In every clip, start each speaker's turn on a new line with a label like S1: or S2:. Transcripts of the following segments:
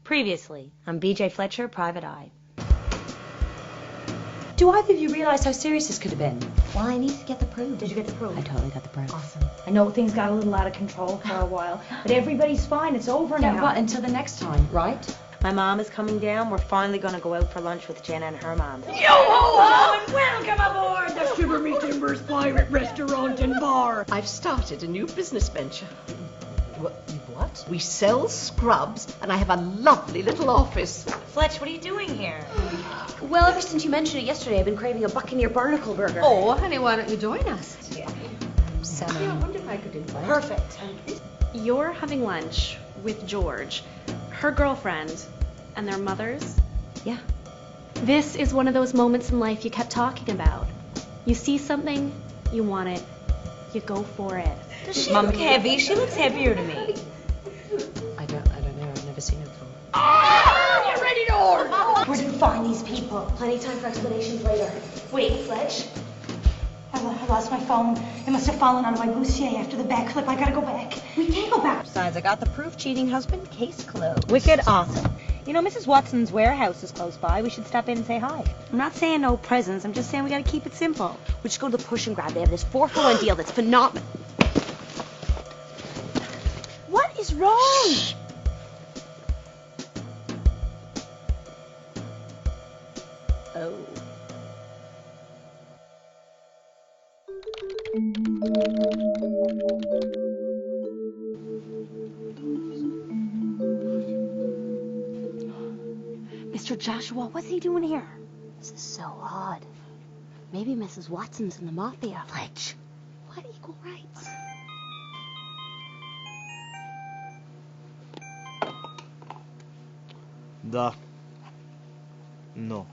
S1: Previously on BJ Fletcher, Private Eye.
S2: Do either of you realize how serious this could have been?
S1: Well, I need to get the proof.
S2: Did you get the proof?
S1: I totally got the proof.
S2: Awesome.
S3: I know things got a little out of control for a while, but everybody's fine. It's over now.
S2: Yeah, but until the next time, right?
S1: My mom is coming down. We're finally going to go out for lunch with Jenna and her mom.
S3: Yo ho ho and welcome aboard the Shiver Me Timbers Pirate Restaurant and Bar.
S4: I've started a new business venture.
S2: What?
S4: We sell scrubs, and I have a lovely little office.
S1: Fletch, what are you doing here?
S2: Well, ever since you mentioned it yesterday, I've been craving a Buccaneer Barnacle burger.
S4: Oh, honey, why don't you join us?
S2: Yeah.
S4: I wonder if I could invite.
S2: Perfect.
S5: You're having lunch with George, her girlfriend, and their mothers?
S2: Yeah.
S5: This is one of those moments in life you kept talking about. You see something, you want it, you go for it.
S1: Does she look heavy? She looks heavier to me.
S2: I don't know. I've never seen her before.
S3: Get ready to order.
S2: Where did we find these people? Plenty time for explanations later. Wait, Fletch.
S3: I lost my phone. It must have fallen out of my bustier after the backflip. I gotta go back. We can't go back.
S1: Besides, I got the proof. Cheating husband, case closed. Wicked awesome. You know, Mrs. Watson's warehouse is close by. We should stop in and say hi. I'm not saying no presents. I'm just saying we gotta keep it simple.
S2: We should go to the Push and Grab. They have this 4-for-1 deal that's phenomenal.
S1: What is wrong?
S2: Shh.
S1: Oh.
S2: Mr. Joshua, what's he doing here? This is so odd. Maybe Mrs. Watson's in the mafia. Fletch. What equal rights?
S6: No.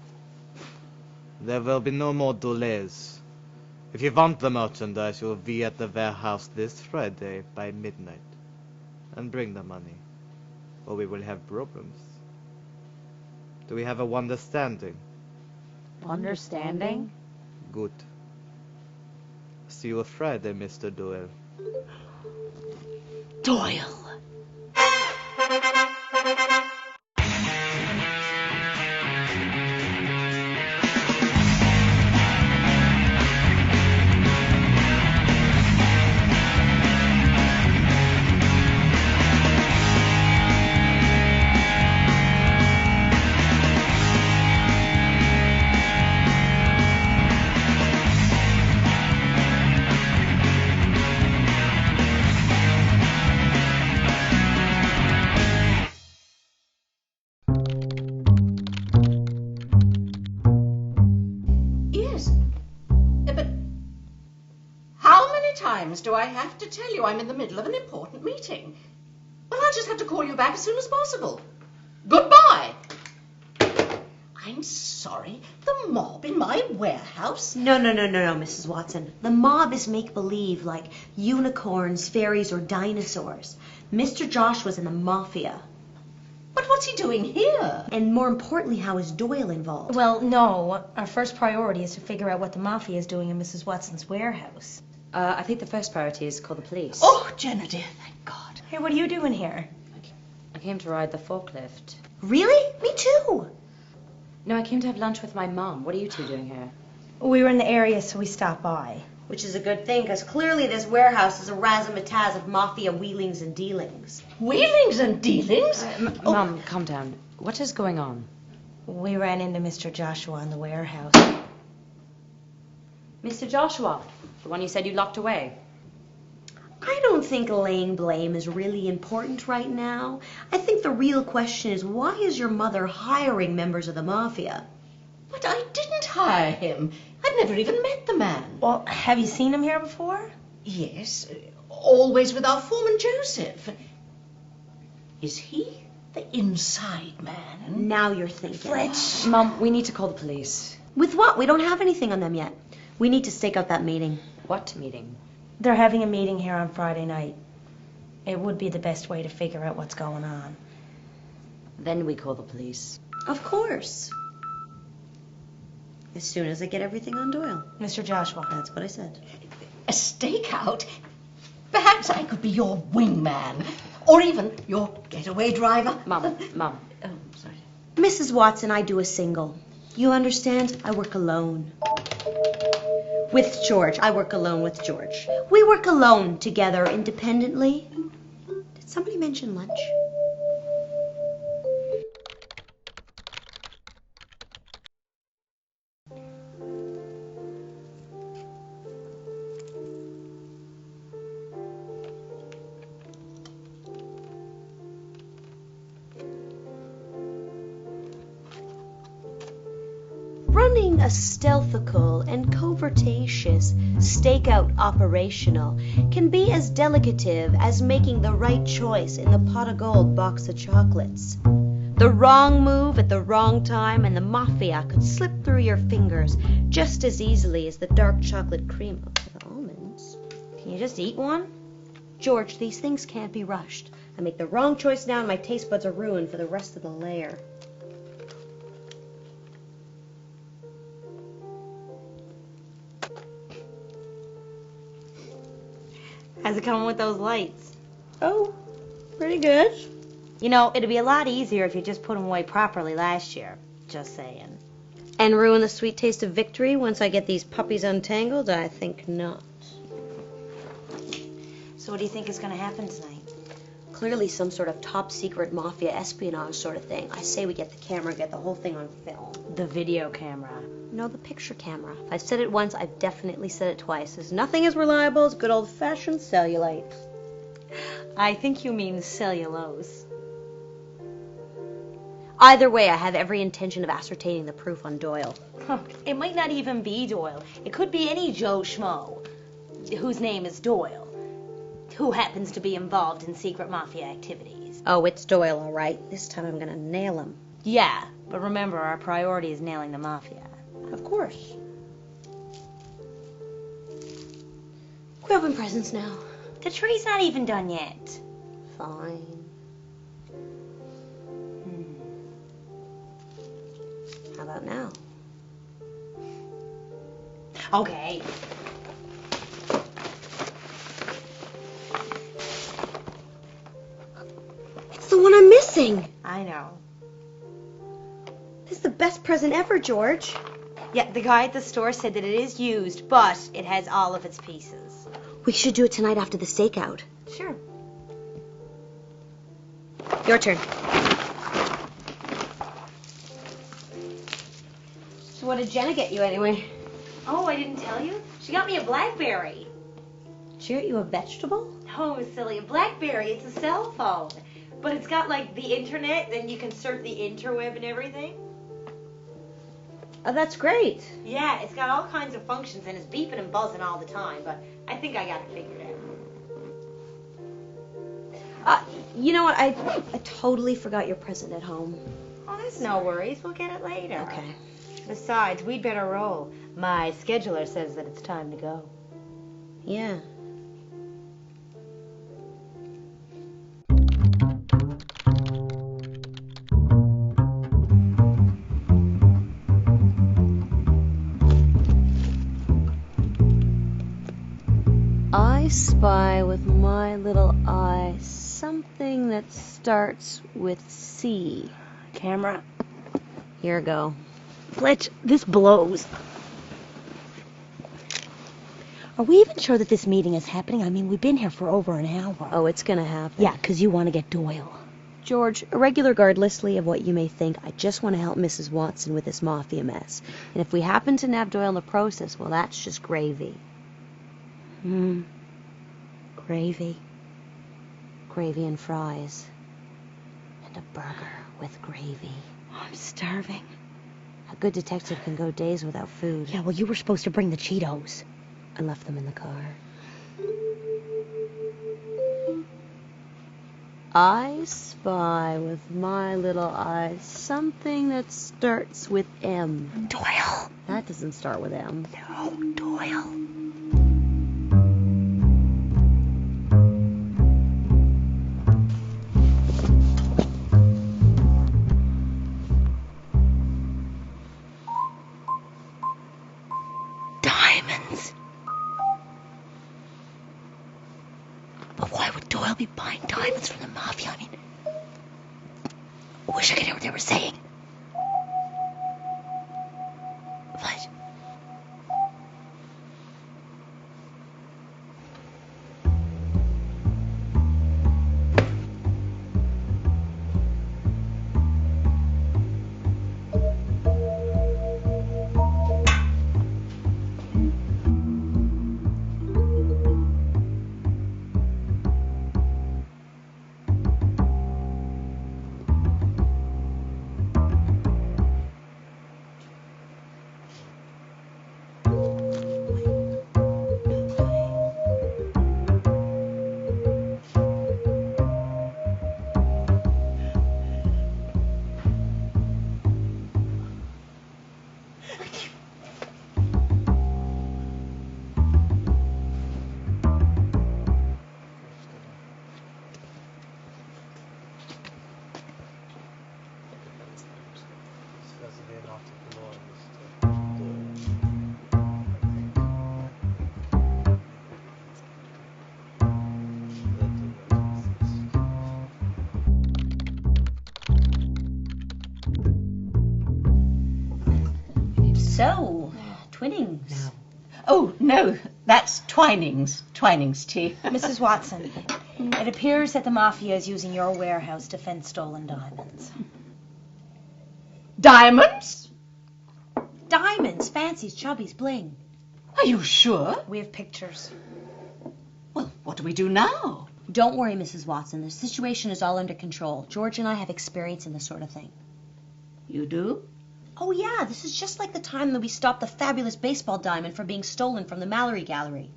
S6: There will be no more delays. If you want the merchandise, you will be at the warehouse this Friday by midnight. And bring the money, or we will have problems. Do we have a understanding?
S1: Understanding?
S6: Good. See you Friday, Mr. Doyle.
S2: Doyle.
S4: Do I have to tell you I'm in the middle of an important meeting? Well, I'll just have to call you back as soon as possible. Goodbye. I'm sorry, the mob in my warehouse?
S2: No, Mrs. Watson. The mob is make-believe, like unicorns, fairies, or dinosaurs. Mr. Joshua's in the mafia.
S4: But what's he doing here?
S2: And more importantly, how is Doyle involved?
S3: Well, no. Our first priority is to figure out what the mafia is doing in Mrs. Watson's warehouse.
S2: I think the first priority is to call the police.
S4: Oh, Jenna dear, thank God.
S3: Hey, what are you doing here?
S2: I came to ride the forklift.
S3: Really? Me too.
S2: No, I came to have lunch with my mom. What are you two doing here?
S3: We were in the area, so we stopped by.
S2: Which is a good thing, because clearly this warehouse is a razzmatazz of mafia wheelings and dealings.
S4: Wheelings and dealings?
S2: Mom, calm down. What is going on?
S3: We ran into Mr. Joshua in the warehouse.
S2: Mr. Joshua, the one you said you locked away. I don't think laying blame is really important right now. I think the real question is, why is your mother hiring members of the mafia?
S4: But I didn't hire him. I've never even met the man.
S3: Well, have you seen him here before?
S4: Yes, always with our foreman Joseph. Is he the inside man?
S2: Now you're thinking.
S3: Fletch.
S2: Mom, we need to call the police. With what? We don't have anything on them yet. We need to stake out that meeting. What meeting?
S3: They're having a meeting here on Friday night. It would be the best way to figure out what's going on.
S2: Then we call the police. Of course. As soon as I get everything on Doyle.
S3: Mr. Joshua.
S2: That's what I said.
S4: A stakeout? Perhaps I could be your wingman. or even your getaway driver.
S2: Mom. Oh, sorry. Mrs. Watson, I do a single. You understand? I work alone. With George. I work alone with George. We work alone together independently. Did somebody mention lunch? Running a stealthical and covertatious stakeout operational can be as delicative as making the right choice in the pot of gold box of chocolates. The wrong move at the wrong time and the mafia could slip through your fingers just as easily as the dark chocolate cream with almonds. Can you just eat one? George, these things can't be rushed. I make the wrong choice now and my taste buds are ruined for the rest of the layer.
S1: How's it coming with those lights?
S2: Oh, pretty good.
S1: You know, it'd be a lot easier if you just put them away properly last year. Just saying.
S2: And ruin the sweet taste of victory once I get these puppies untangled? I think not.
S1: So what do you think is going to happen tonight?
S2: Clearly some sort of top secret mafia espionage sort of thing. I say we get the camera, get the whole thing on film.
S1: The video camera.
S2: No, the picture camera. If I've said it once, I've definitely said it twice. There's nothing as reliable as good old-fashioned cellulite.
S1: I think you mean cellulose.
S2: Either way, I have every intention of ascertaining the proof on Doyle.
S1: It might not even be Doyle. It could be any Joe Schmo whose name is Doyle, who happens to be involved in secret mafia activities.
S2: Oh, it's Doyle, all right. This time I'm gonna nail him.
S1: Yeah, but remember, our priority is nailing the mafia.
S2: Of course. We open presents now.
S1: The tree's not even done yet.
S2: Fine. How about now?
S1: Okay.
S2: It's the one I'm missing.
S1: I know.
S2: This is the best present ever, George.
S1: Yeah, the guy at the store said that it is used, but it has all of its pieces.
S2: We should do it tonight after the stakeout.
S1: Sure.
S2: Your turn. So what did Jenna get you anyway?
S1: Oh, I didn't tell you? She got me a BlackBerry.
S2: She got you a vegetable?
S1: Oh, silly. A BlackBerry, it's a cell phone. But it's got, like, the internet, then you can surf the interweb and everything.
S2: Oh, that's great.
S1: Yeah, it's got all kinds of functions, and it's beeping and buzzing all the time, but I think I got it figured out.
S2: You know what? I totally forgot your present at home.
S1: Oh, that's no worries. We'll get it later.
S2: Okay.
S1: Besides, we'd better roll. My scheduler says that it's time to go.
S2: Yeah. I spy with my little eye something that starts with C.
S1: Camera.
S2: Here go.
S1: Fletch, this blows. Are we even sure that this meeting is happening? I mean, we've been here for over an hour.
S2: Oh, it's gonna happen.
S1: Yeah, 'cause you want to get Doyle.
S2: George, regardlessly of what you may think, I just want to help Mrs. Watson with this mafia mess. And if we happen to nab Doyle in the process, well, that's just gravy. Gravy. Gravy and fries. And a burger with gravy.
S1: I'm starving.
S2: A good detective can go days without food.
S1: Yeah, well, you were supposed to bring the Cheetos.
S2: I left them in the car. I spy with my little eye something that starts with M.
S1: Doyle.
S2: That doesn't start with M.
S1: No, Doyle. Diamonds. But why would Doyle be buying diamonds from the mafia?
S2: what they were saying. What? So, Twinnings.
S4: No. Oh, no, that's Twinings. Twinings tea.
S1: Mrs. Watson, it appears that the Mafia is using your warehouse to fence stolen diamonds.
S4: Diamonds?
S1: Diamonds, fancies, chubbies, bling.
S4: Are you sure?
S1: We have pictures.
S4: Well, what do we do now?
S2: Don't worry, Mrs. Watson. The situation is all under control. George and I have experience in this sort of thing.
S4: You do?
S2: Oh, yeah, this is just like the time that we stopped the fabulous baseball diamond from being stolen from the Mallory Gallery.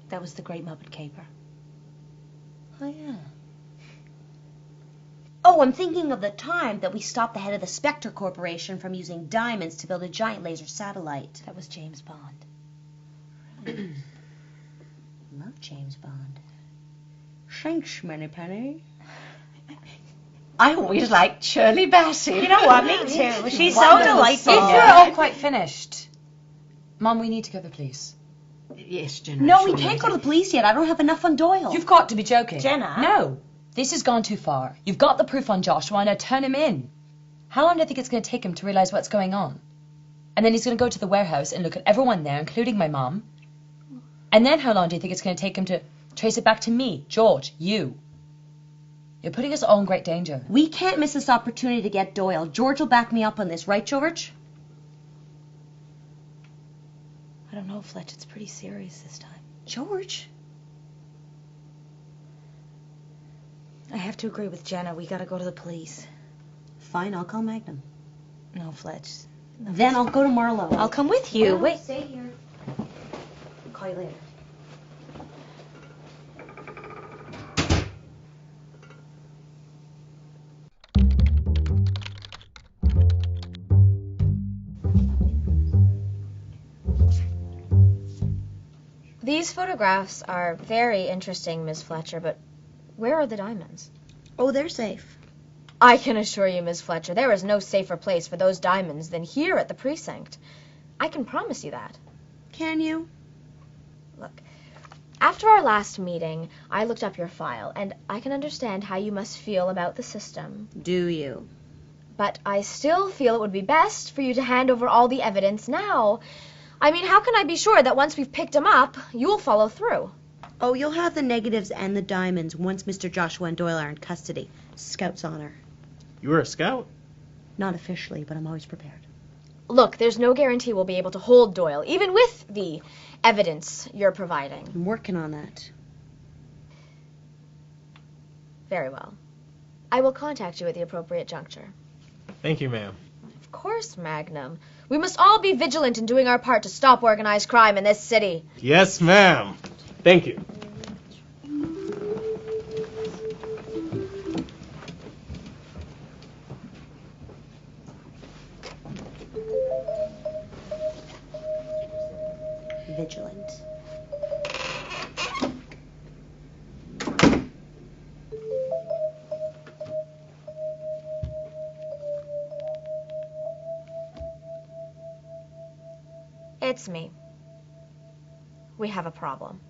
S1: That was the Great Muppet Caper.
S2: Oh, yeah. Oh, I'm thinking of the time that we stopped the head of the Spectre Corporation from using diamonds to build a giant laser satellite.
S1: That was James Bond.
S2: Love James Bond. Thanks, Moneypenny.
S4: I always liked Shirley Bassey.
S1: You know what? Me too. She's so
S4: Wonderful
S1: delightful.
S4: song.
S7: If we're all quite finished, Mum, we need to go to the police.
S4: Yes, Jenna.
S2: No, we
S4: sure,
S2: can't go
S4: Lizzie.
S2: to the police yet. I don't have enough on Doyle.
S7: You've got to be joking.
S1: Jenna?
S7: No. This has gone too far. You've got the proof on Joshua, now turn him in. How long do you think it's going to take him to realise what's going on? And then he's going to go to the warehouse and look at everyone there, including my mum. And then how long do you think it's going to take him to trace it back to me, George, you? You're putting us all in great danger.
S2: We can't miss this opportunity to get Doyle. George will back me up on this, right, George?
S1: I don't know, Fletch. It's pretty serious this time.
S2: George?
S1: I have to agree with Jenna. We gotta go to the police.
S2: Fine, I'll call Magnum.
S1: No, Fletch. No,
S2: Then I'll go to Marlowe.
S1: I'll come with you. Wait.
S2: Stay here. Call you later.
S8: These photographs are very interesting, Miss Fletcher, but where are the diamonds?
S2: Oh, they're safe.
S8: I can assure you, Miss Fletcher, there is no safer place for those diamonds than here at the precinct. I can promise you that.
S2: Can you?
S8: Look, after our last meeting, I looked up your file, and I can understand how you must feel about the system.
S2: Do you?
S8: But I still feel it would be best for you to hand over all the evidence now. I mean, how can I be sure that once we've picked them up, you'll follow through?
S2: Oh, you'll have the negatives and the diamonds once Mr. Joshua and Doyle are in custody. Scout's honor.
S9: You were a scout?
S2: Not officially, but I'm always prepared.
S8: Look, there's no guarantee we'll be able to hold Doyle, even with the evidence you're providing.
S2: I'm working on that.
S8: Very well. I will contact you at the appropriate juncture.
S9: Thank you, ma'am.
S8: Of course, Magnum. We must all be vigilant in doing our part to stop organized crime in this city.
S9: Yes, ma'am. Thank you.
S2: Vigilant.
S8: It's me. We have a problem.